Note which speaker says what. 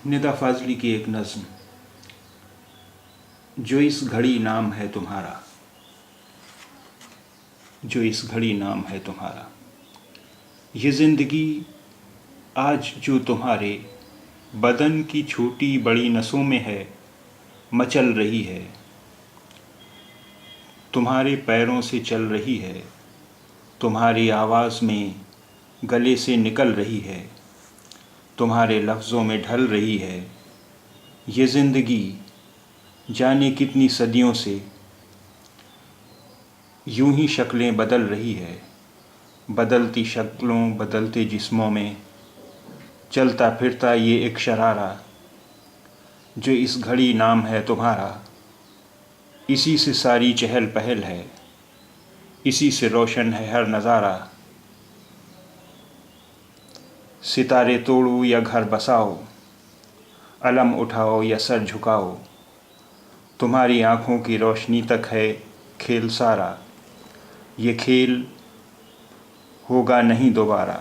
Speaker 1: निदा फाजली की एक नज़्म। जो इस घड़ी नाम है तुम्हारा, जो इस घड़ी नाम है तुम्हारा, ये ज़िंदगी आज जो तुम्हारे बदन की छोटी बड़ी नसों में है, मचल रही है, तुम्हारे पैरों से चल रही है, तुम्हारी आवाज़ में गले से निकल रही है, तुम्हारे लफ्ज़ों में ढल रही है। ये ज़िंदगी जाने कितनी सदियों से यूं ही शक्लें बदल रही है। बदलती शक्लों बदलते जिस्मों में चलता फिरता ये एक शरारा, जो इस घड़ी नाम है तुम्हारा। इसी से सारी चहल पहल है, इसी से रोशन है हर नज़ारा। सितारे तोड़ो या घर बसाओ, अलम उठाओ या सर झुकाओ, तुम्हारी आँखों की रोशनी तक है खेल सारा। ये खेल होगा नहीं दोबारा।